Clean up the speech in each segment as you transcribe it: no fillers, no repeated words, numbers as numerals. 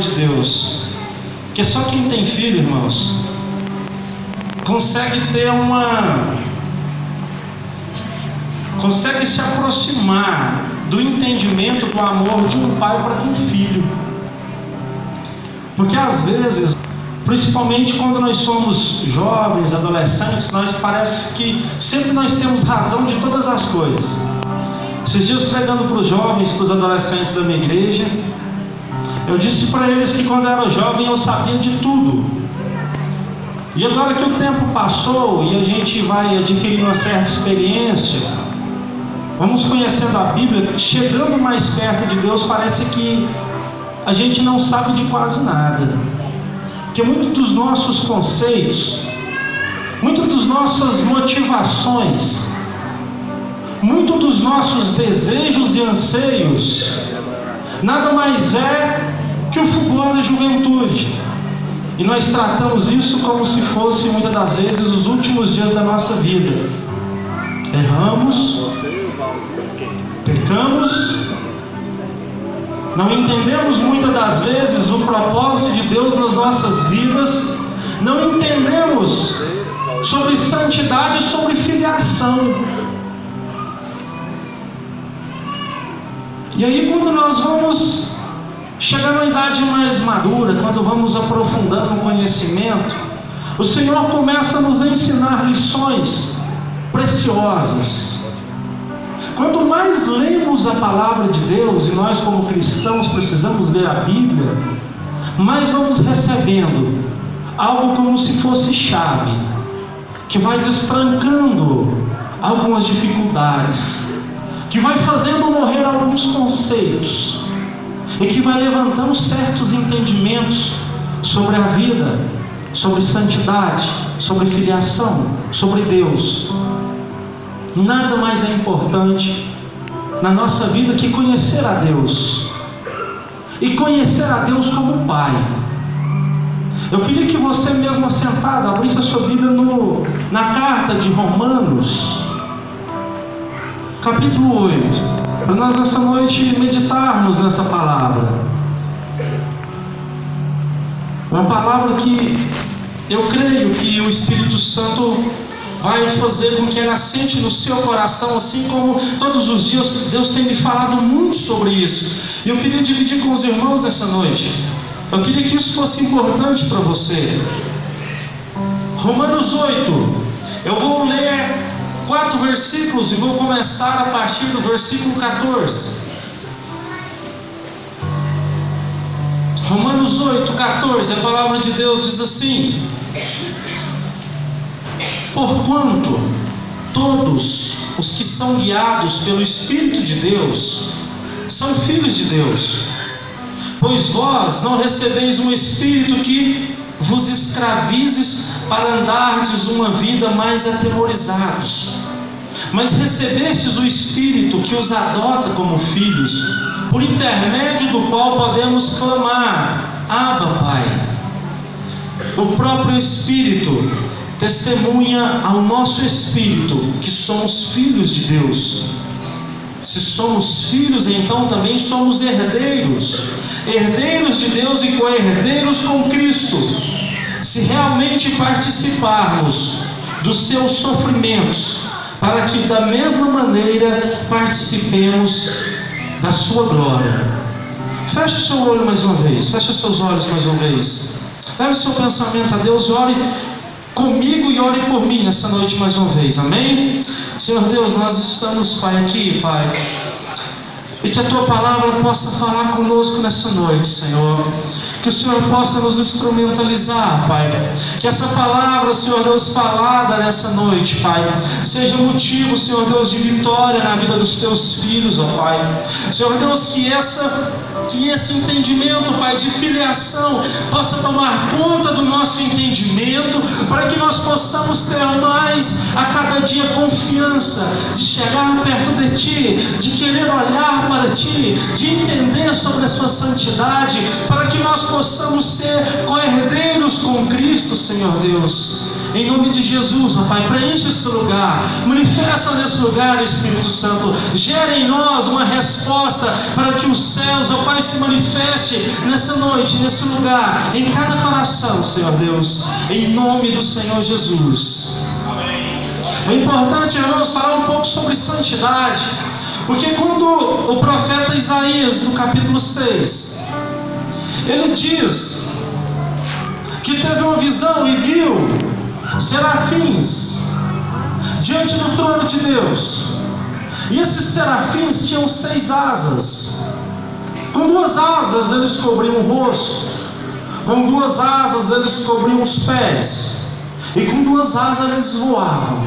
de Deus. Porque só quem tem filho, irmãos, consegue se aproximar do entendimento do amor de um pai para com um filho. Porque às vezes, principalmente quando nós somos jovens, adolescentes, nós parece que sempre nós temos razão de todas as coisas. Esses dias, pregando para os jovens, para os adolescentes da minha igreja, eu disse para eles que quando eu era jovem eu sabia de tudo. E agora que o tempo passou e a gente vai adquirindo uma certa experiência, vamos conhecendo a Bíblia, chegando mais perto de Deus, parece que a gente não sabe de quase nada. Porque muitos dos nossos conceitos, muitas das nossas motivações, muitos dos nossos desejos e anseios, nada mais é que o fulgor da juventude. E nós tratamos isso como se fosse, muitas das vezes, os últimos dias da nossa vida. Erramos, pecamos, não entendemos muitas das vezes o propósito de Deus nas nossas vidas, não entendemos sobre santidade e sobre filiação. E aí, quando nós vamos chegar na idade mais madura, quando vamos aprofundando o conhecimento, o Senhor começa a nos ensinar lições preciosas. Quanto mais lemos a palavra de Deus, e nós como cristãos precisamos ler a Bíblia, mais vamos recebendo algo como se fosse chave, que vai destrancando algumas dificuldades, que vai fazendo morrer alguns conceitos, e que vai levantando certos entendimentos sobre a vida, sobre santidade, sobre filiação, sobre Deus. Nada mais é importante na nossa vida que conhecer a Deus, e conhecer a Deus como Pai. Eu queria que você mesmo assentado abrisse a sua Bíblia na carta de Romanos, capítulo 8, para nós nessa noite meditarmos nessa palavra. Uma palavra que eu creio que o Espírito Santo vai fazer com que ela assente no seu coração, assim como todos os dias Deus tem me falado muito sobre isso. E eu queria dividir com os irmãos nessa noite. Eu queria que isso fosse importante para você. Romanos 8, eu vou ler 4 versículos e vou começar a partir do versículo 14. Romanos 8, 14, a palavra de Deus diz assim: porquanto todos os que são guiados pelo Espírito de Deus são filhos de Deus. Pois vós não recebeis um espírito que vos escravizes para andardes uma vida mais atemorizados, mas recebestes o Espírito que os adota como filhos, por intermédio do qual podemos clamar: Abba, Pai. O próprio Espírito testemunha ao nosso espírito que somos filhos de Deus. Se somos filhos, então também somos herdeiros, herdeiros de Deus e co-herdeiros com Cristo, se realmente participarmos dos seus sofrimentos, para que da mesma maneira participemos da sua glória. Feche o seu olho mais uma vez, feche seus olhos mais uma vez, leve o seu pensamento a Deus e ore comigo e ore por mim nessa noite mais uma vez, amém? Senhor Deus, nós estamos, Pai, aqui, Pai, e que a Tua palavra possa falar conosco nessa noite, Senhor. Que o Senhor possa nos instrumentalizar, Pai. Que essa palavra, Senhor Deus, falada nessa noite, Pai, seja motivo, Senhor Deus, de vitória na vida dos Teus filhos, ó Pai. Senhor Deus, que esse entendimento, Pai, de filiação possa tomar conta do nosso entendimento, para que nós possamos ter mais a cada dia confiança de chegar perto de Ti, de querer olhar para Ti, de entender sobre a Sua santidade, para que nós possamos ser co-herdeiros com Cristo, Senhor Deus. em nome de Jesus, ó Pai, preenche esse lugar, manifesta nesse lugar, Espírito Santo, gera em nós uma resposta para que os céus, ó Pai, se manifeste nessa noite, nesse lugar, em cada coração, Senhor Deus, em nome do Senhor Jesus. É importante, irmãos, falar um pouco sobre santidade, porque quando o profeta Isaías, no capítulo 6, ele diz que teve uma visão e viu serafins diante do trono de Deus, e esses serafins tinham 6 asas. Com 2 asas eles cobriam o rosto, com 2 asas eles cobriam os pés, e com 2 asas eles voavam.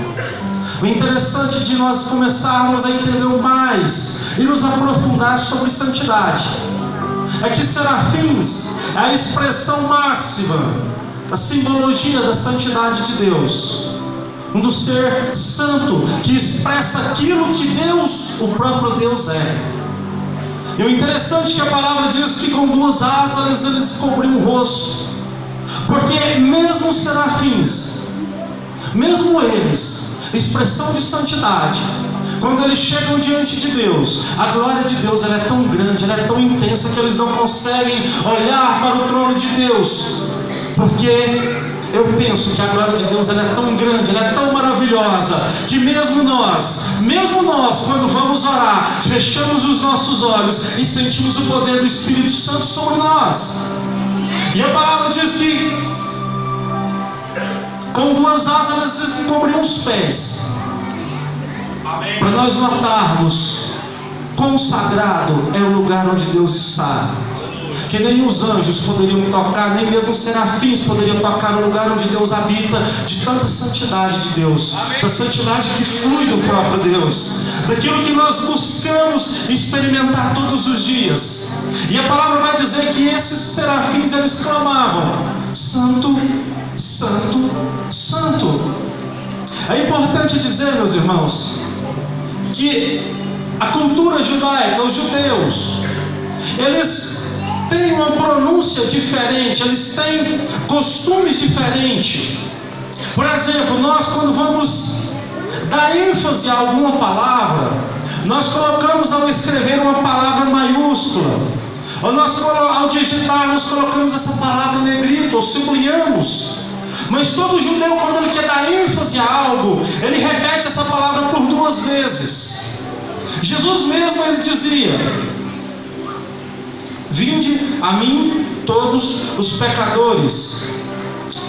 O interessante de nós começarmos a entender mais e nos aprofundar sobre santidade é que serafins é a expressão máxima, a simbologia da santidade de Deus, do ser santo, que expressa aquilo que Deus, o próprio Deus é. E o interessante é que a palavra diz que com 2 asas eles cobriam o rosto, porque mesmo os serafins, mesmo eles, expressão de santidade, quando eles chegam diante de Deus, a glória de Deus ela é tão grande, ela é tão intensa, que eles não conseguem olhar para o trono de Deus, porque eu penso que a glória de Deus ela é tão grande, ela é tão maravilhosa, que mesmo nós, quando vamos orar, fechamos os nossos olhos e sentimos o poder do Espírito Santo sobre nós. E a palavra diz que com 2 asas eles cobriam os pés, para nós notarmos quão sagrado é o lugar onde Deus está, que nem os anjos poderiam tocar, nem mesmo os serafins poderiam tocar no lugar onde Deus habita, de tanta santidade de Deus, da santidade que flui do próprio Deus, daquilo que nós buscamos experimentar todos os dias. E a palavra vai dizer que esses serafins eles clamavam: Santo, Santo, Santo. É importante dizer, meus irmãos, que a cultura judaica, os judeus, eles têm uma pronúncia diferente, eles têm costumes diferentes. Por exemplo, nós quando vamos dar ênfase a alguma palavra, nós colocamos ao escrever uma palavra maiúscula, ou nós ao digitarmos colocamos essa palavra em negrito, ou sublinhamos. Mas todo judeu, quando ele quer dar ênfase a algo, ele repete essa palavra por 2 vezes. Jesus mesmo ele dizia: vinde a mim todos os pecadores.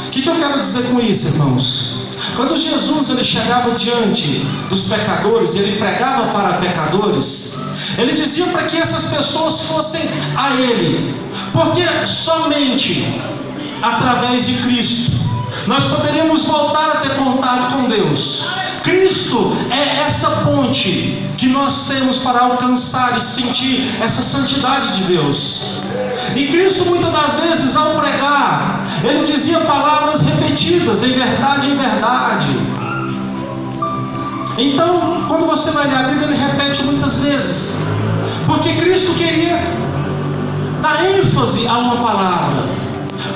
O que eu quero dizer com isso, irmãos? Quando Jesus ele chegava diante dos pecadores, ele pregava para pecadores, ele dizia para que essas pessoas fossem a Ele, porque somente através de Cristo nós poderíamos voltar a ter contato com Deus. Cristo é essa ponte que nós temos para alcançar e sentir essa santidade de Deus. E Cristo muitas das vezes ao pregar, ele dizia palavras repetidas, em verdade, em verdade. Então, quando você vai ler a Bíblia, ele repete muitas vezes, porque Cristo queria dar ênfase a uma palavra.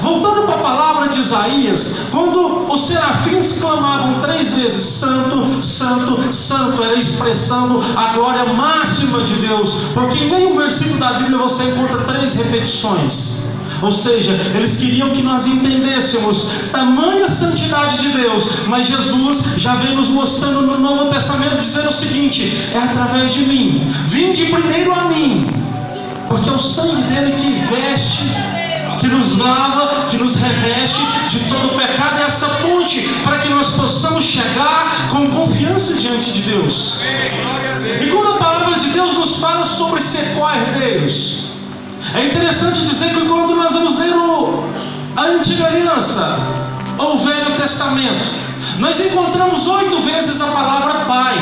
Voltando para a palavra de Isaías, quando os serafins clamavam 3 vezes Santo, Santo, Santo, era expressando a glória máxima de Deus, porque em nenhum versículo da Bíblia você encontra 3 repetições. Ou seja, eles queriam que nós entendêssemos tamanha santidade de Deus, mas Jesus já vem nos mostrando no Novo Testamento, dizendo o seguinte: é através de mim, vinde primeiro a mim, porque é o sangue dele que veste, que nos lava, que nos reveste de todo o pecado, é essa ponte para que nós possamos chegar com confiança diante de Deus. E quando a palavra de Deus nos fala sobre ser co-herdeiros, é interessante dizer que quando nós vamos ler a Antiga Aliança ou o Velho Testamento, nós encontramos 8 vezes a palavra Pai.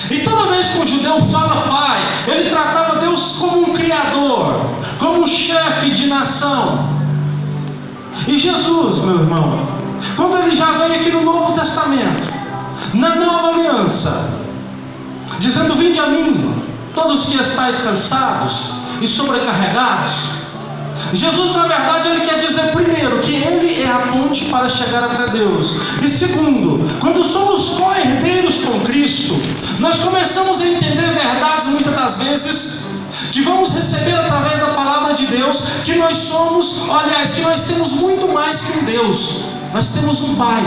E toda vez que o judeu fala Pai, ele tratava Deus como um Criador, como um chefe de nação. E Jesus, meu irmão, quando ele já veio aqui no Novo Testamento, na Nova Aliança, dizendo: vinde a mim, todos que estáis cansados e sobrecarregados, Jesus, na verdade, ele quer dizer, primeiro, que ele é a ponte para chegar até Deus. E segundo, quando somos co-herdeiros com Cristo, nós começamos a entender verdades, muitas das vezes, que vamos receber através da palavra de Deus, que nós somos, aliás, que nós temos muito mais que um Deus. Nós temos um Pai.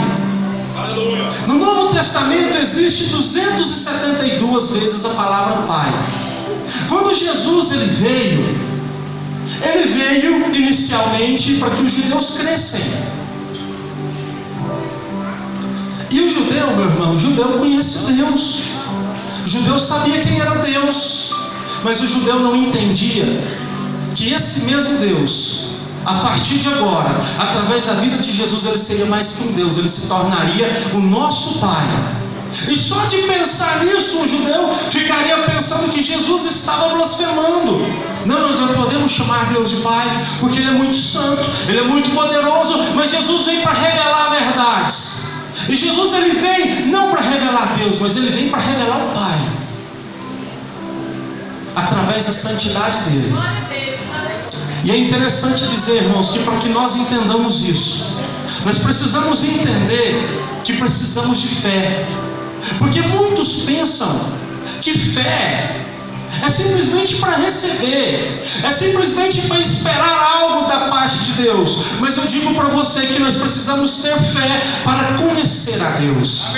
Aleluia. No Novo Testamento existe 272 vezes a palavra Pai. Quando Jesus ele veio inicialmente para que os judeus crescem. E o judeu, meu irmão, o judeu conhece Deus. O judeu sabia quem era Deus, mas o judeu não entendia que esse mesmo Deus, a partir de agora, através da vida de Jesus, ele seria mais que um Deus, ele se tornaria o nosso Pai. E só de pensar nisso, o judeu ficaria pensando que Jesus estava blasfemando. Não, nós não podemos chamar Deus de Pai, porque Ele é muito santo, Ele é muito poderoso, mas Jesus vem para revelar verdades. E Jesus ele vem não para revelar Deus, mas Ele vem para revelar o Pai, através da santidade dEle. E é interessante dizer, irmãos, que para que nós entendamos isso, nós precisamos entender que precisamos de fé. Porque muitos pensam que fé é simplesmente para receber, é simplesmente para esperar algo da parte de Deus. Mas eu digo para você que nós precisamos ter fé para conhecer a Deus.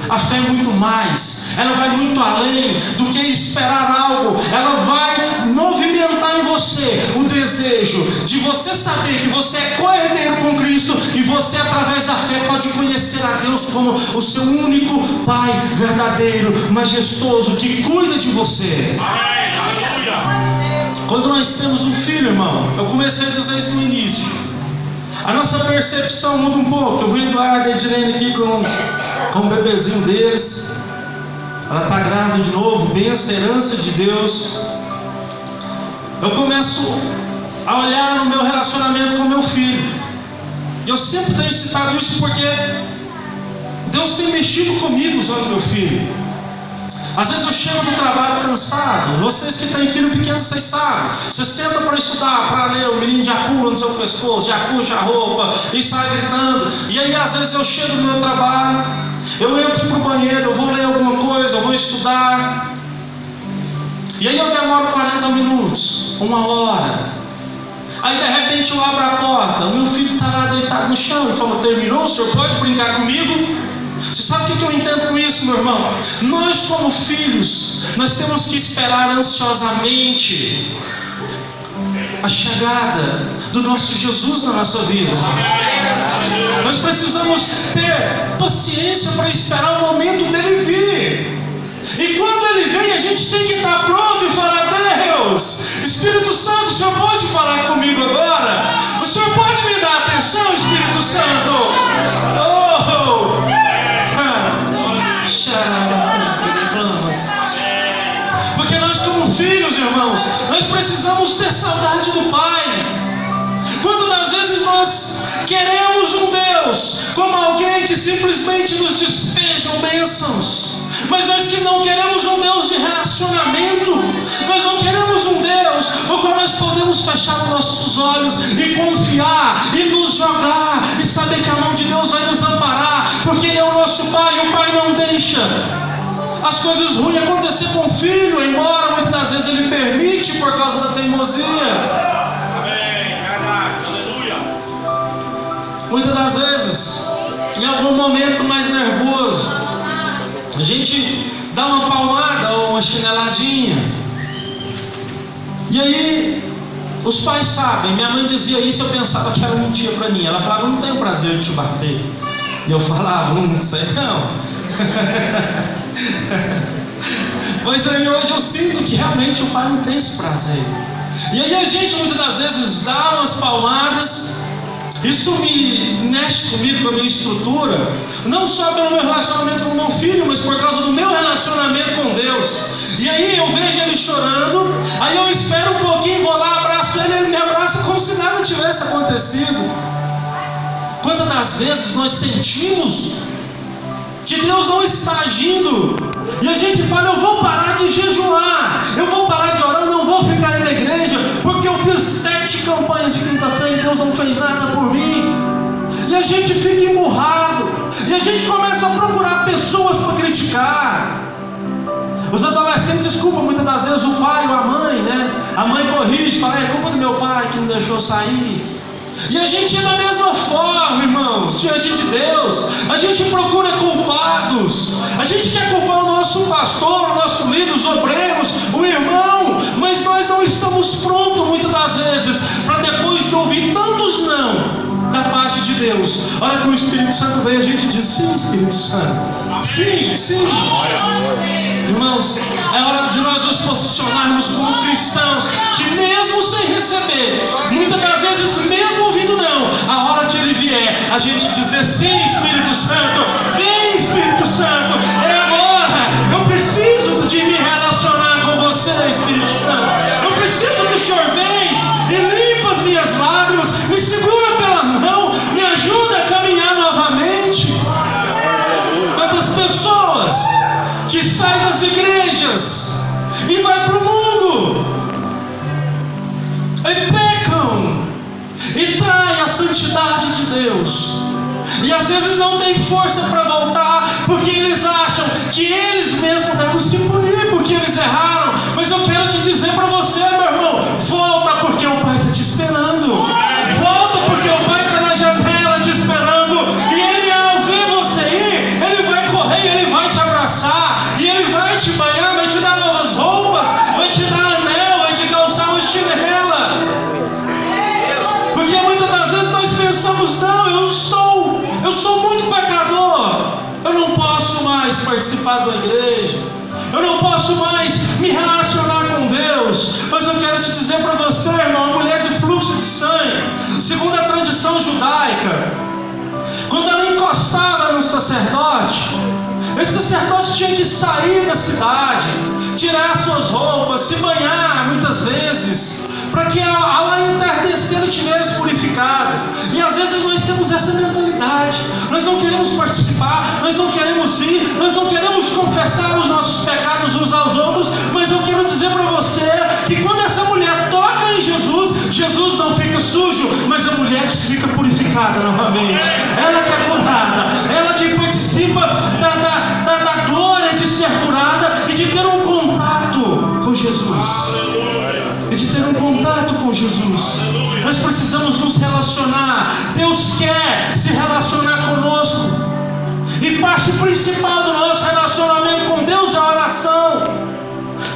A fé é muito mais, ela vai muito além do que esperar algo. Ela vai movimentar em você o desejo de você saber que você é co-herdeiro com Cristo, e você através da fé pode conhecer a Deus como o seu único Pai verdadeiro, majestoso, que cuida de você. Quando nós temos um filho, irmão, eu comecei a dizer isso no início, a nossa percepção muda um pouco. Eu vi Eduardo e a Edilene aqui com o bebezinho deles. Ela está grávida de novo, benção, herança de Deus. Eu começo a olhar no meu relacionamento com meu filho. E eu sempre tenho citado isso porque Deus tem mexido comigo usando meu filho. Às vezes eu chego do trabalho cansado. Vocês que têm filho pequeno, vocês sabem. Você senta para estudar, para ler, o menino já pula no seu pescoço, já puxa a roupa e sai gritando. E aí às vezes eu chego do meu trabalho, eu entro para o banheiro, eu vou ler alguma coisa, eu vou estudar. E aí eu demoro 40 minutos, 1 hora. Aí de repente eu abro a porta, o meu filho está lá deitado no chão. Ele falou: terminou? O senhor pode brincar comigo? Você sabe o que eu entendo com isso, meu irmão? Nós como filhos, nós temos que esperar ansiosamente a chegada do nosso Jesus na nossa vida. Nós precisamos ter paciência para esperar o momento dele vir. E quando ele vem, a gente tem que estar pronto e falar: Deus, Espírito Santo, o Senhor pode falar comigo agora? O Senhor pode me dar atenção, Espírito Santo? Porque nós como filhos, irmãos, nós precisamos ter saudade do Pai. Quantas das vezes nós queremos um Deus como alguém que simplesmente nos despeja bênçãos, mas nós que não queremos um Deus de relacionamento, nós não queremos um Deus no qual nós podemos fechar os nossos olhos e confiar e nos jogar e saber que a mão de Deus vai nos amparar, porque Ele é o nosso Pai, e o Pai não deixa as coisas ruins acontecer com o filho, embora muitas das vezes Ele permite por causa da teimosia. Amém, verdade, aleluia. Muitas das vezes, em algum momento mais nervoso, a gente dá uma palmada ou uma chineladinha. E aí, os pais sabem. Minha mãe dizia isso, eu pensava que ela mentia para mim. Ela falava: não tenho prazer de te bater. E eu falava: não sei não. Mas aí hoje eu sinto que realmente o pai não tem esse prazer. E aí a gente muitas das vezes dá umas palmadas. Isso me mexe comigo, com a minha estrutura, não só pelo meu relacionamento com o meu filho, mas por causa do meu relacionamento com Deus. E aí eu vejo ele chorando, aí eu espero um pouquinho, vou lá, abraço ele, ele me abraça como se nada tivesse acontecido. Quantas das vezes nós sentimos que Deus não está agindo, e a gente fala: eu vou parar de jejuar, eu vou parar de orar, eu não vou ficar aí na igreja, porque porque eu fiz 7 campanhas de quinta-feira e Deus não fez nada por mim. E a gente fica emburrado, e a gente começa a procurar pessoas para criticar. Os adolescentes desculpam muitas das vezes o pai ou a mãe, né? A mãe corrige, fala, é culpa do meu pai que não deixou sair. E a gente é da mesma forma, irmãos, diante de Deus. A gente procura culpados. A gente quer culpar o nosso pastor, o nosso líder, os obreiros, o irmão. Mas nós não estamos prontos muitas das vezes para, depois de ouvir tantos não da parte de Deus, a hora que o Espírito Santo veio, a gente diz, sim, Espírito Santo, sim, sim. Irmãos, é hora de nós nos posicionarmos como cristãos, que mesmo sem receber, muitas das vezes mesmo ouvindo não, a hora que Ele vier, a gente dizer, sim, Espírito Santo, vem, Espírito Santo, é agora, eu preciso de me relacionar com você, Espírito Santo, eu preciso que o Senhor venha e limpa as minhas lágrimas, me segura pela mão, me ajuda a caminhar novamente. Quantas pessoas que saem das igrejas e vai para o mundo e pecam e traem a santidade de Deus, e às vezes não tem força para voltar, porque eles acham que eles mesmos devem se punir porque eles erraram. Mas eu quero te dizer para você, meu irmão, volta, porque o Pai está te esperando. Volta, porque o Pai está na janela te esperando, e Ele, ao ver você ir, Ele vai correr, Ele vai te abraçar, e Ele vai te banhar, vai te dar novas roupas, vai te dar anel, vai te calçar uma chinela. Porque muitas das vezes nós pensamos, não, eu sou muito pecador, eu não posso mais participar da igreja, eu não posso mais me relacionar com Deus. Mas eu quero te dizer para você, irmão, uma mulher de fluxo de sangue, segundo a tradição judaica, quando ela encostava no sacerdote, esse sacerdote tinha que sair da cidade, tirar suas roupas, se banhar muitas vezes, para que ao entardecer ele tivesse purificado. E às vezes nós temos essa mentalidade, nós não queremos participar, nós não queremos ir, nós não queremos confessar os nossos pecados uns aos outros. Mas eu quero dizer para você que quando essa mulher toca em Jesus, Jesus não fica sujo, mas a mulher que fica purificada novamente, ela que é curada, ela que participa da glória de ser curada e de ter um contato com Jesus. E de ter um contato com Jesus. Nós precisamos nos relacionar. Deus quer se relacionar conosco, e parte principal do nosso relacionamento com Deus é a oração.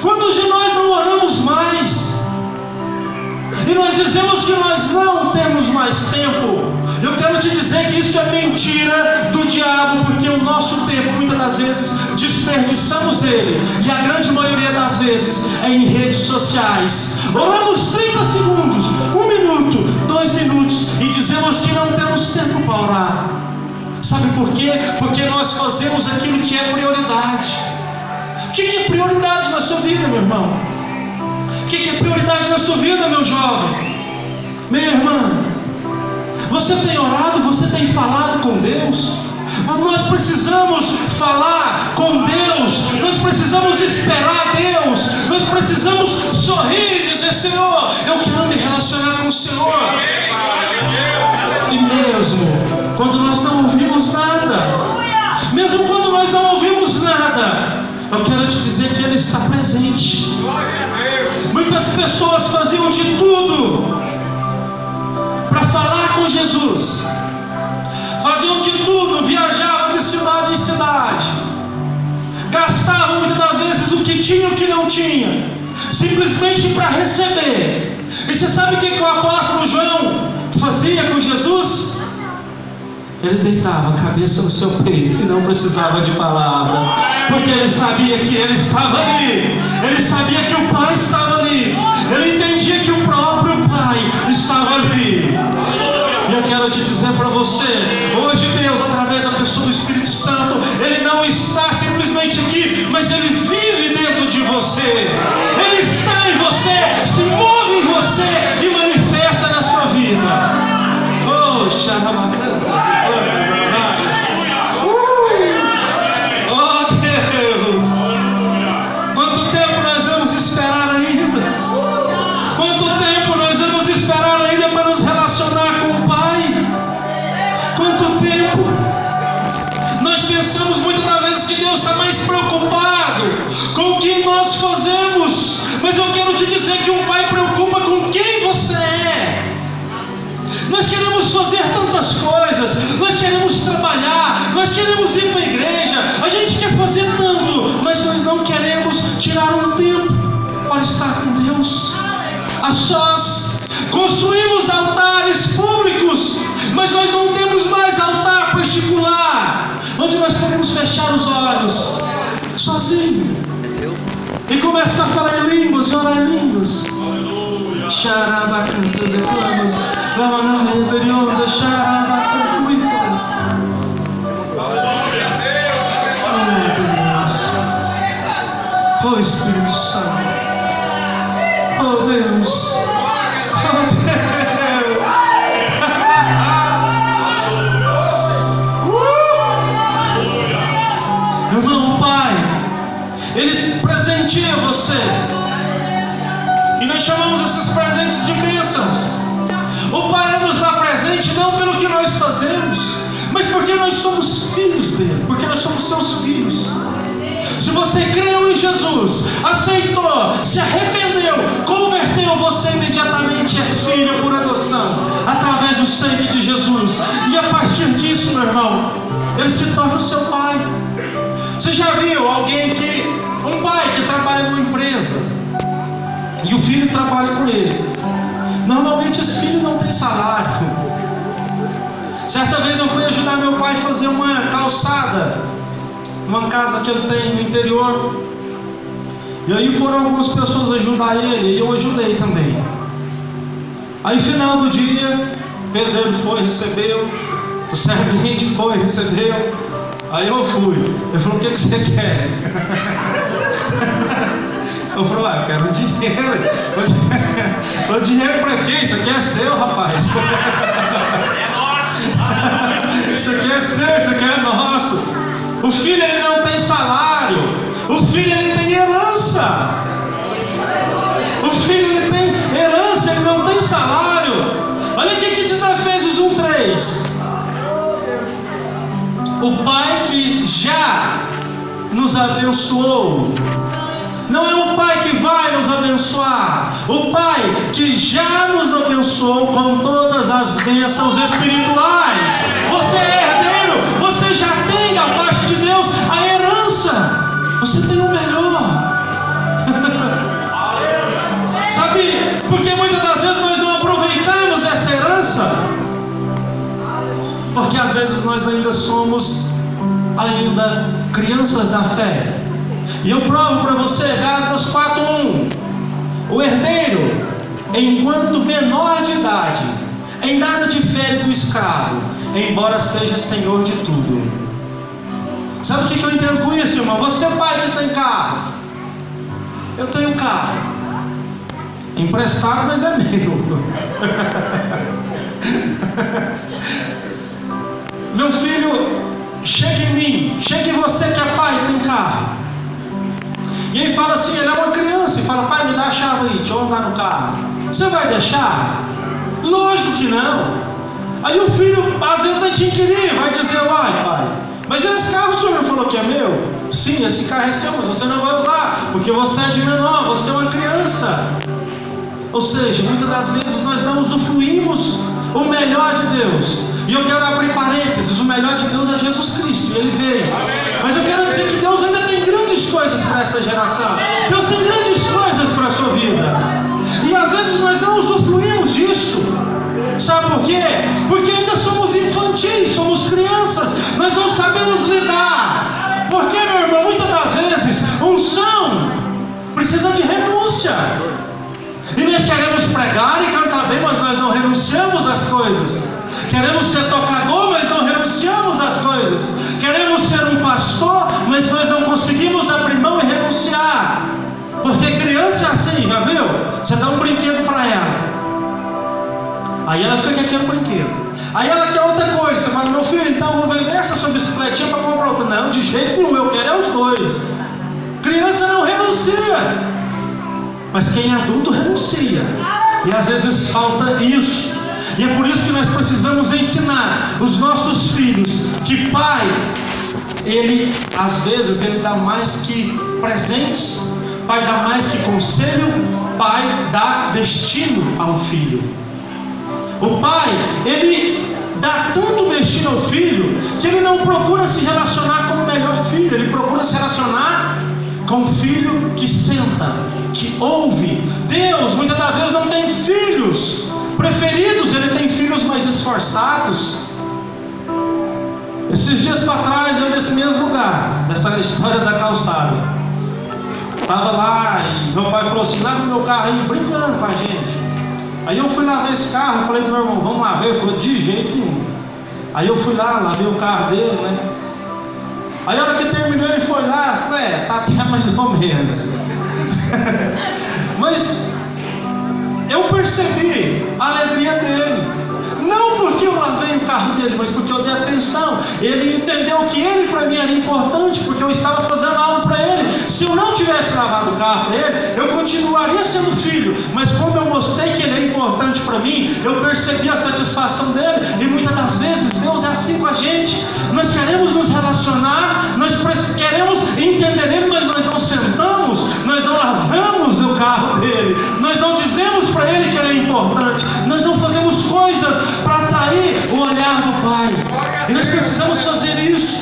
Quantos de nós não oramos mais? E nós dizemos que nós não temos mais tempo. Eu quero te dizer que isso é mentira do diabo, porque o nosso tempo, muitas das vezes, desperdiçamos ele, e a grande maioria das vezes é em redes sociais. Oramos 30 segundos, 1 minuto, 2 minutos, e dizemos que não temos tempo para orar. Sabe por quê? Porque nós fazemos aquilo que é prioridade. O que é prioridade na sua vida, meu irmão? O que é prioridade na sua vida, meu jovem? Minha irmã, você tem orado? Você tem falado com Deus? Nós precisamos falar com Deus, nós precisamos esperar Deus, nós precisamos sorrir e dizer, Senhor, eu quero me relacionar com o Senhor. E mesmo quando nós não ouvimos nada, mesmo quando nós não ouvimos nada, eu quero te dizer que Ele está presente. Muitas pessoas faziam de tudo para falar com Jesus, faziam de tudo, viajavam de cidade em cidade, gastavam muitas das vezes o que tinha e o que não tinha, simplesmente para receber. E você sabe o que o apóstolo João fazia com Jesus? Ele deitava a cabeça no seu peito e não precisava de palavra, porque ele sabia que ele estava ali, ele sabia que o Pai estava ali, ele entendia que o próprio Pai estava ali. E eu quero te dizer para você, hoje Deus, através da pessoa do Espírito Santo, Ele não está simplesmente aqui, mas Ele vive dentro de você, Ele está em você, se move em você e manifesta na sua vida. Oh, Xarabacanta. Oh Deus, quanto tempo nós vamos esperar ainda? Quanto tempo nós dizer que um pai preocupa com quem você é. Nós queremos fazer tantas coisas, nós queremos trabalhar, nós queremos ir para a igreja, a gente quer fazer tanto, mas nós não queremos tirar um tempo para estar com Deus a sós. Construímos altares públicos, mas nós não temos mais altar particular, onde nós podemos fechar os olhos sozinho e começar a falar em línguas e orar em línguas. Xarabacantas reclamas, lamanarras de onda, xarabacantuitas. Oh Deus, oh Espírito Santo, oh Deus, oh Deus. Irmão, o Pai, Ele presenteia você. E nós chamamos esses presentes de bênçãos. O Pai nos dá presente não pelo que nós fazemos, mas porque nós somos filhos dele, porque nós somos seus filhos. Se você creu em Jesus, aceitou, se arrependeu, converteu, você imediatamente é filho por adoção, através do sangue de Jesus. E a partir disso, meu irmão, ele se torna o seu pai. Você já viu um pai que trabalha numa empresa e o filho trabalha com ele? Normalmente esse filho não tem salário. Certa vez eu fui ajudar meu pai a fazer uma calçada numa casa que ele tem no interior. E aí foram algumas pessoas ajudar ele, e eu ajudei também. Aí final do dia, o pedreiro foi, recebeu, o servente foi, recebeu. Aí eu fui. Ele falou: o que você quer? Eu falei: eu quero dinheiro. O dinheiro para quê? Isso aqui é seu, rapaz. É nosso. Isso aqui é seu, isso aqui é nosso. O filho, ele não tem salário. O filho, ele tem herança. O filho, ele tem herança, ele não tem salário. Olha o que diz Efésios 1:3. O Pai que já nos abençoou. Não é o Pai que vai nos abençoar. O Pai que já nos abençoou com todas as bênçãos espirituais. Você é herdeiro. Você já tem da parte de Deus a herança. Você tem o melhor. Sabe por que muitas das vezes nós não aproveitamos essa herança? Porque às vezes nós ainda somos crianças da fé. E eu provo para você, Gálatas 4:1. O herdeiro, enquanto menor de idade, em nada difere do escravo, embora seja senhor de tudo. Sabe o que eu entendo com isso, irmão? Você, pai que tem carro. Eu tenho carro emprestado, mas é meu. Meu filho chega em mim, chega em você que é pai e tem carro. E aí fala assim, ele é uma criança, e fala: pai, me dá a chave aí, deixa eu andar no carro. Você vai deixar? Lógico que não. Aí o filho, às vezes vai te inquirir, vai dizer: uai, pai, mas esse carro o senhor falou que é meu? Sim, esse carro é seu, mas você não vai usar, porque você é de menor, você é uma criança. Ou seja, muitas das vezes nós não usufruímos o melhor de Deus. E eu quero abrir parênteses: o melhor de Deus é Jesus Cristo, e Ele veio. Mas eu quero dizer que Deus ainda tem grandes coisas para essa geração. Deus tem grandes coisas para a sua vida. E às vezes nós não usufruímos disso. Sabe por quê? Porque ainda somos infantis, somos crianças. Nós não sabemos lidar. Porque, meu irmão, muitas das vezes unção precisa de renúncia. E nós queremos pregar e cantar bem, mas nós não renunciamos às coisas. Queremos ser tocador, mas não renunciamos às coisas. Queremos ser um pastor, mas nós não conseguimos abrir mão e renunciar. Porque criança é assim, já viu? Você dá um brinquedo para ela, aí ela fica querendo brinquedo. Aí ela quer outra coisa. Você fala: meu filho, então eu vou vender essa sua bicicletinha para comprar outra. Não, de jeito nenhum, eu quero é os dois. Criança não renuncia, mas quem é adulto renuncia. E às vezes falta isso. E é por isso que nós precisamos ensinar os nossos filhos que pai, ele às vezes ele dá mais que presentes, pai dá mais que conselho, pai dá destino a um filho. O pai, ele dá tanto destino ao filho que ele não procura se relacionar com o melhor filho, ele procura se relacionar com o filho que senta, que ouve. Deus muitas das vezes não tem filhos preferidos, ele tem filhos mais esforçados. Esses dias para trás, eu nesse mesmo lugar, nessa história da calçada, estava lá e meu pai falou assim: lava o meu carro aí, brincando com a gente. Aí eu fui lá ver esse carro, falei pro meu irmão: vamos lá ver? Ele falou: de jeito nenhum. Aí eu fui lá, lavei o carro dele, né? Aí a hora que terminou, ele foi lá, eu falei: tá até mais ou menos. Mas eu percebi a alegria dele. Não porque eu lavei o carro dele, mas porque eu dei atenção. Ele entendeu que ele para mim era importante, porque eu estava fazendo algo para ele. Se eu não tivesse lavado o carro para ele, eu continuaria sendo filho. Mas como eu mostrei que ele é importante para mim, eu percebi a satisfação dele. E muitas das vezes Deus é assim com a gente. Nós queremos nos relacionar, nós queremos entender ele, mas nós não sentamos, nós não lavamos o carro dele, nós não dizemos para ele que ele é importante, nós não fazemos coisas para atrair o olhar do Pai. E nós precisamos fazer isso.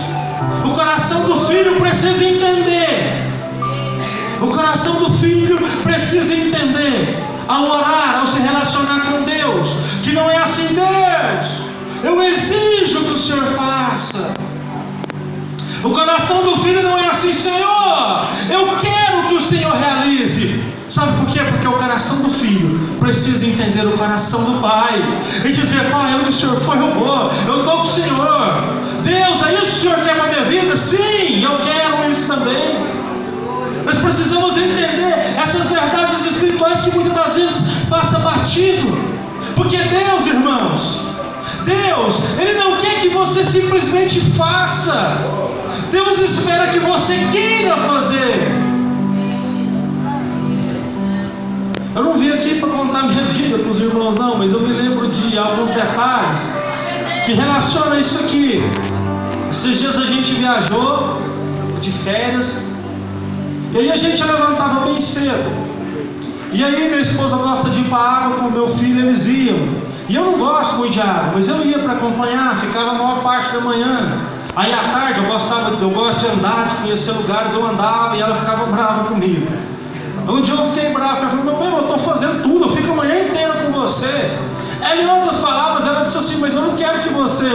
O coração do filho precisa entender. O coração do filho precisa entender, ao orar, ao se relacionar com Deus, que não é assim: Deus, eu exijo que o Senhor faça. O coração do filho não é assim: Senhor, eu quero que o Senhor realize. Sabe por quê? Porque o coração do filho precisa entender o coração do pai e dizer: Pai, onde o Senhor for eu vou, eu estou com o Senhor. Deus, é isso que o Senhor quer para a minha vida? Sim, eu quero isso também. Nós precisamos entender essas verdades espirituais que muitas das vezes passa batido. Porque Deus, irmãos, Deus, Ele não quer que você simplesmente faça. Deus espera que você queira fazer. Eu não vim aqui para contar minha vida para os irmãos não, mas eu me lembro de alguns detalhes que relacionam isso aqui. Esses dias a gente viajou de férias, e aí a gente levantava bem cedo. E aí minha esposa gosta de ir para a água com o meu filho, eles iam. E eu não gosto muito de água, mas eu ia para acompanhar, ficava a maior parte da manhã. Aí à tarde eu gosto de andar, de conhecer lugares, eu andava e ela ficava brava comigo. Um dia eu fiquei bravo, ela falou: meu bem, eu estou fazendo tudo, eu fico a manhã inteira com você. Ela, em outras palavras, ela disse assim: mas eu não quero que você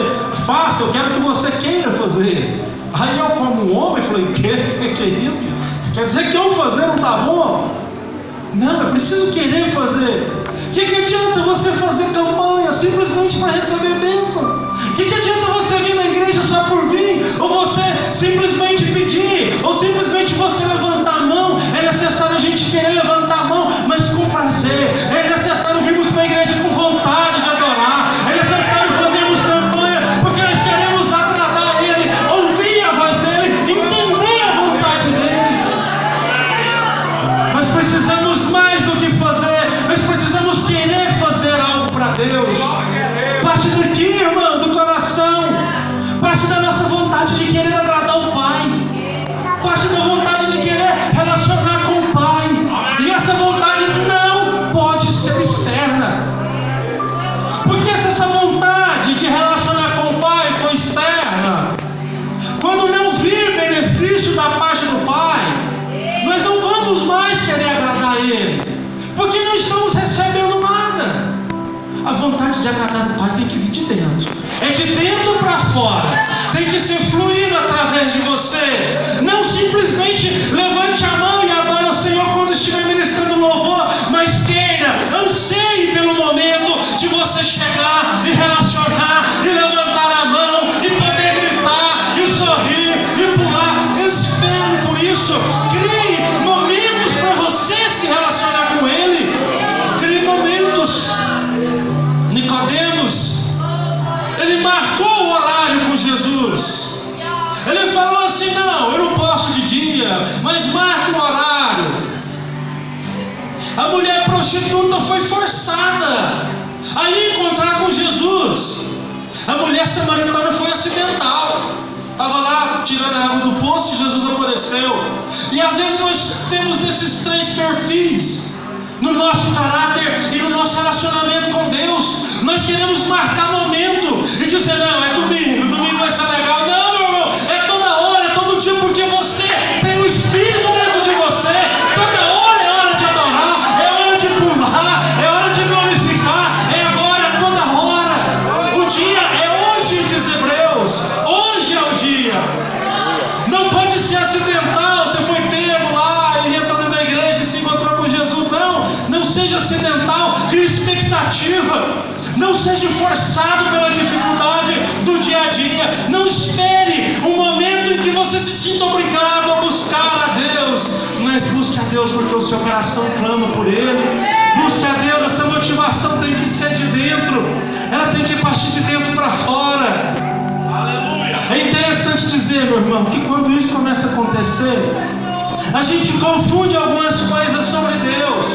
faça, eu quero que você queira fazer. Aí eu, como um homem, falei: que é isso? Quer dizer que eu fazer não está bom? Não, eu preciso querer fazer. O que adianta você fazer campanha simplesmente para receber bênção? O que adianta você vir na igreja só por vir? Ou você simplesmente pedir? Ou simplesmente você levantar a mão? É necessário a gente querer levantar a mão, mas com prazer. É necessário virmos para a igreja com vontade de adorar. É necessário fazermos campanha, porque nós queremos agradar a Ele, ouvir a voz dEle, entender a vontade dEle. Nós precisamos mais do que fazer, nós precisamos querer fazer algo para Deus. Parte daqui, irmão, do coração, parte da nossa vontade de querer agradar o Pai, parte da vontade de querer relacionar com o Pai. E essa vontade não pode ser externa, porque se essa vontade de relacionar com o Pai for externa, quando não vir benefício da parte do Pai, nós não vamos mais querer agradar a Ele, porque não estamos recebendo nada. A vontade de agradar o Pai tem que vir de dentro, é de dentro para fora, tem que ser fluindo através de você. Não simplesmente levante a mão e adore ao Senhor quando estiver ministrando louvor, mas queira, anseie pelo momento de você chegar e relacionar, e levantar a mão, e poder gritar, e sorrir, e pular. Espere por isso, crie momentos para você se relacionar com Ele. Crie momentos. Nicodemos, ele marcou o horário com Jesus. Ele falou assim: não, eu não posso de dia, mas marque o horário. A mulher prostituta foi forçada a encontrar com Jesus. A mulher samaritana foi acidental, estava lá tirando a água do poço e Jesus apareceu. E às vezes nós temos desses três perfis. no nosso caráter e no nosso relacionamento com Deus. Nós queremos marcar momento e dizer: não, é domingo vai ser legal. Não, meu irmão, é toda hora, é todo dia, porque você tem o Espírito dentro de você. Toda hora é hora de adorar, é hora de pular, é hora de glorificar, é agora, é toda hora. O dia é hoje, diz Hebreus. Hoje é o dia. Não pode ser acidental. Você foi pego lá e entrou dentro da igreja e se encontrou com Jesus. Não seja acidental. Crie expectativa. Não seja forçado pela dificuldade do dia a dia. Não espere um momento em que você se sinta obrigado a buscar a Deus. Mas busque a Deus porque o seu coração clama por Ele. Busque a Deus. Essa motivação tem que ser de dentro. Ela tem que partir de dentro para fora. É interessante dizer, meu irmão, que quando isso começa a acontecer, a gente confunde algumas coisas sobre Deus.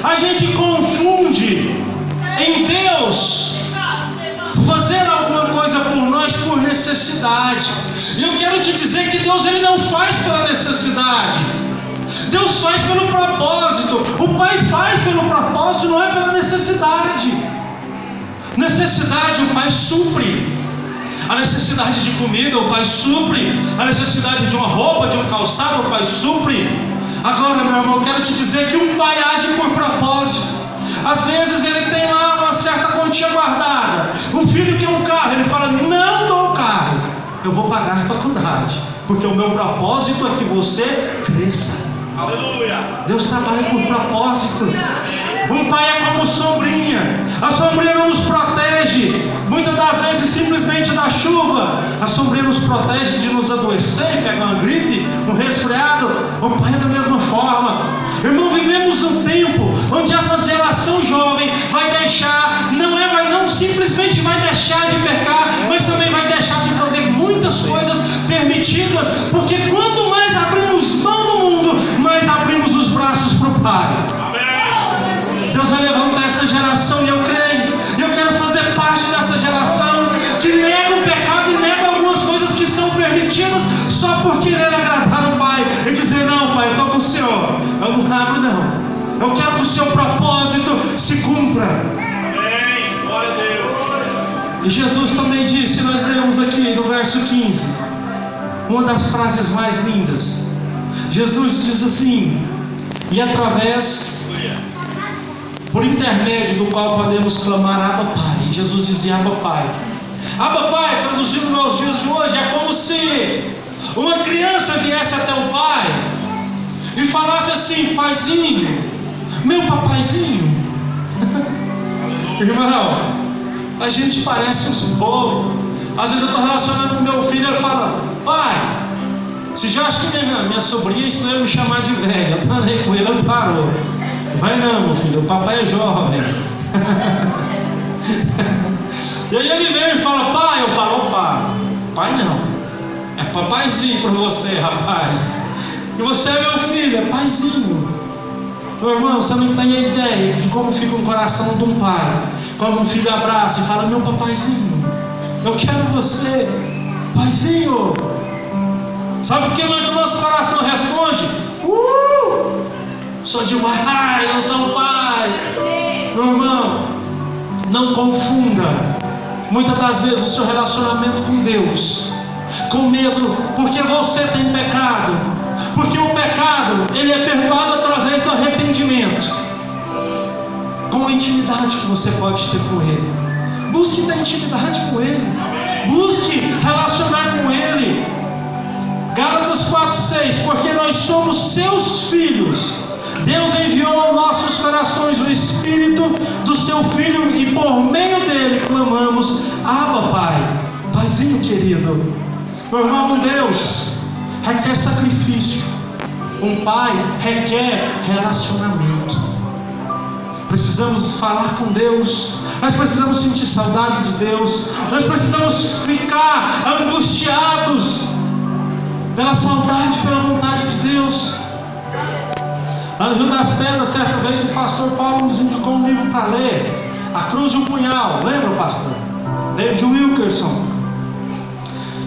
A gente confunde em Deus fazer alguma coisa por nós por necessidade. E eu quero te dizer que Deus, Ele não faz pela necessidade. Deus faz pelo propósito. O Pai faz pelo propósito, não é pela necessidade. Necessidade o Pai supre. A necessidade de comida o Pai supre. A necessidade de uma roupa, de um calçado o Pai supre. Agora, meu irmão, eu quero te dizer que um pai age por propósito. Às vezes ele tem lá uma certa quantia guardada. O filho quer um carro, ele fala: não dou o carro, eu vou pagar a faculdade, porque o meu propósito é que você cresça. Aleluia. Deus trabalha por propósito. Um pai é como sombrinha. A sombrinha não nos protege muitas das vezes simplesmente da chuva. A sombrinha nos protege de nos adoecer, pegar uma gripe, um resfriado. O pai é da mesma forma. Irmão, vivemos um tempo onde essa geração jovem vai deixar, não simplesmente vai deixar de pecar, mas também vai deixar de fazer muitas coisas permitidas, porque quanto mais abrimos mão do mundo, mais abrimos os braços para o Pai. Deus vai levantar essa geração, e eu creio, e eu quero fazer parte dessa geração que nega o pecado e nega algumas coisas que são permitidas só por querer agradar o Pai e dizer: não, Pai, eu estou com o Senhor, eu não abro não, eu quero que o seu propósito se cumpra. Amém. Glória a Deus. E Jesus também disse, nós lemos aqui no verso 15, uma das frases mais lindas. Jesus diz assim: e através, por intermédio do qual podemos clamar Abba Pai. E Jesus dizia Abba Pai. Abba Pai, traduzindo nos dias de hoje, é como se uma criança viesse até o pai e falasse assim: paizinho, meu papaizinho. Irmão, a gente parece uns bobos. Às vezes eu estou relacionando com meu filho e ele fala: pai, você já acha que minha sobrinha ensinou a me chamar de velho? Eu falei com ele, ele parou. Vai não, meu filho, o papai é jovem. E aí ele vem e fala: pai. Eu falo: opa, pai não, é papaizinho para você, rapaz. E você é meu filho, é paizinho. Meu irmão, você não tem ideia de como fica o coração de um pai quando um filho abraça e fala: meu papaizinho, eu quero você, paizinho. Sabe o que o nosso coração responde? Sou demais, eu sou um pai. Meu irmão, não confunda muitas das vezes o seu relacionamento com Deus com medo, porque você tem pecado. Porque o pecado, ele é perdoado através do arrependimento, com a intimidade que você pode ter com Ele. Busque ter intimidade com Ele, busque relacionar com Ele. Gálatas 4:6, porque nós somos seus filhos, Deus enviou aos nossos corações o Espírito do seu Filho, e por meio dele clamamos: Abba Pai, Paizinho querido. Meu irmão, Deus requer sacrifício. Um pai requer relacionamento. Precisamos falar com Deus. Nós precisamos sentir saudade de Deus. Nós precisamos ficar angustiados pela saudade, pela vontade de Deus. Lá no Rio das Pedras, certa vez, o pastor Paulo nos indicou um livro para ler, A Cruz e o Punhal. Lembra, pastor? David Wilkerson.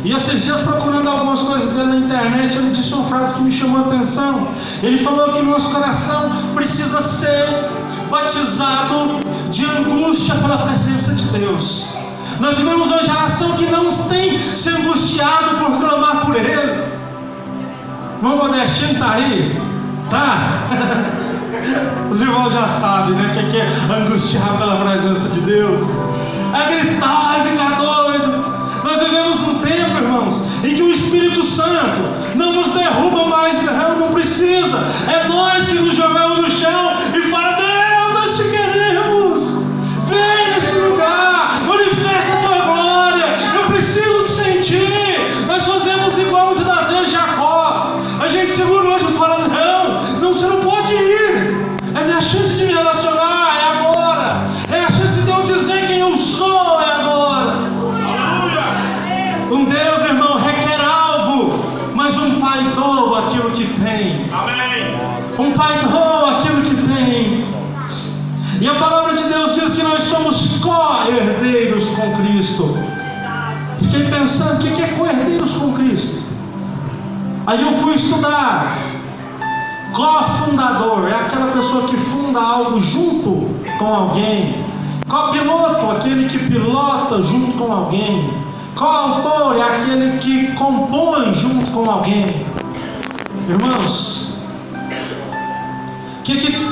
E esses dias, procurando algumas coisas dele na internet, ele disse uma frase que me chamou a atenção. Ele falou que nosso coração precisa ser batizado de angústia pela presença de Deus. Nós vivemos uma geração que não tem se angustiado por clamar por Ele. Irmão Modestinho está aí? Tá? Os irmãos já sabem, né? O que é angustiar pela presença de Deus? É gritar, é ficar doido. Nós vivemos um tempo, irmãos, em que o Espírito Santo não nos derruba mais, não precisa. É nós que nos jogamos no chão e fala: Deus, nós te queremos. Vem nesse lugar, manifesta a tua glória. Eu preciso te sentir. Nós fazemos igual muitas das vezes Jacó. A gente segura o anjo e fala: não, você não pode ir. É minha chance de me relacionar, é agora. É a chance de eu dizer quem eu sou, é agora. Um Deus, irmão, requer algo, mas um Pai doa aquilo que tem. Amém. Um Pai doa aquilo que tem. E a palavra de Deus diz que nós somos co-herdeiros com Cristo. Fiquei pensando, o que é co-herdeiros com Cristo? Aí eu fui estudar. Co-fundador é aquela pessoa que funda algo junto com alguém. Co-piloto, aquele que pilota junto com alguém. Co-autor é aquele que compõe junto com alguém. Irmãos, o que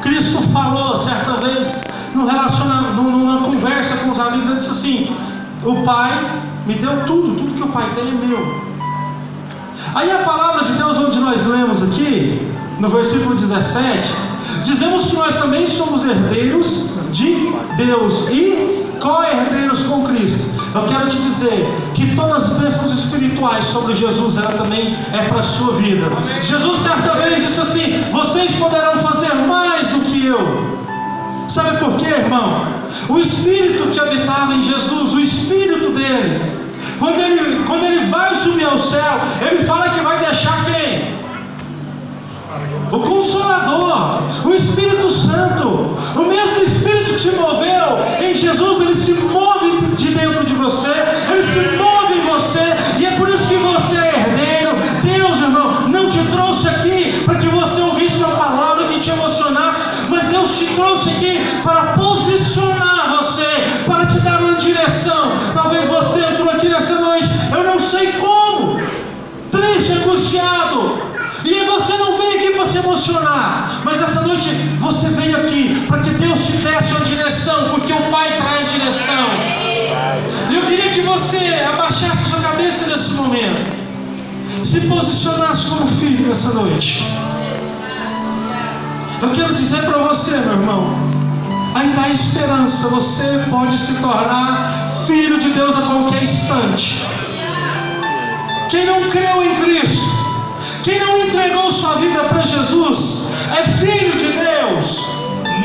Cristo falou certa vez numa conversa com os amigos? Ele disse assim: o Pai me deu tudo que o Pai tem é meu. Aí a palavra de Deus, onde nós lemos aqui, no versículo 17, dizemos que nós também somos herdeiros de Deus e co-herdeiros com Cristo. Eu quero te dizer que todas as bênçãos espirituais sobre Jesus, ela também é para a sua vida. Jesus certa vez disse assim: vocês poderão fazer mais do que eu. Sabe por quê, irmão? O Espírito que habitava em Jesus, o Espírito dele, quando ele vai subir ao céu, ele fala que vai deixar quem? O Consolador, o Espírito Santo. O mesmo Espírito que se moveu em Jesus, ele se move de dentro de você, ele se move em você, e é por isso que você é herdeiro. Deus, irmão, não te trouxe aqui para que você ouvisse uma palavra que te emocionasse, mas Deus te trouxe aqui para posicionar você, para te dar uma direção. Talvez você entrou aqui nessa noite, eu não sei como, triste, angustiado, e aí você não veio aqui para se emocionar, mas nessa noite você veio aqui para que Deus te desse uma direção, porque o Pai traz direção. E eu queria que você abaixasse a sua cabeça nesse momento, se posicionasse como filho nessa noite. Eu quero dizer para você, meu irmão, ainda há esperança. Você pode se tornar filho de Deus a qualquer instante. Quem não creu em Cristo, quem não entregou sua vida para Jesus, é filho de Deus?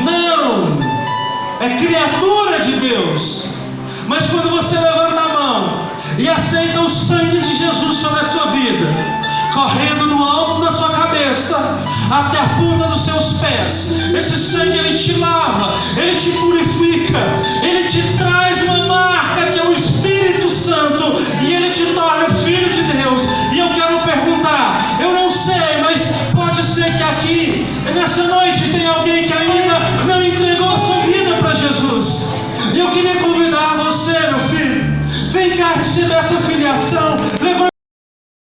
Não, é criatura de Deus. Mas quando você levanta a mão e aceita o sangue de Jesus sobre a sua vida, correndo do alto da sua cabeça até a ponta dos seus pés, esse sangue ele te lava, ele te purifica, ele te traz uma marca que é o Espírito Santo, e ele te torna filho de Deus. E eu quero perguntar, eu não sei, mas pode ser que aqui nessa noite tem alguém que ainda não entregou sua vida para Jesus. E eu queria convidar você, meu filho, vem cá receber essa filiação.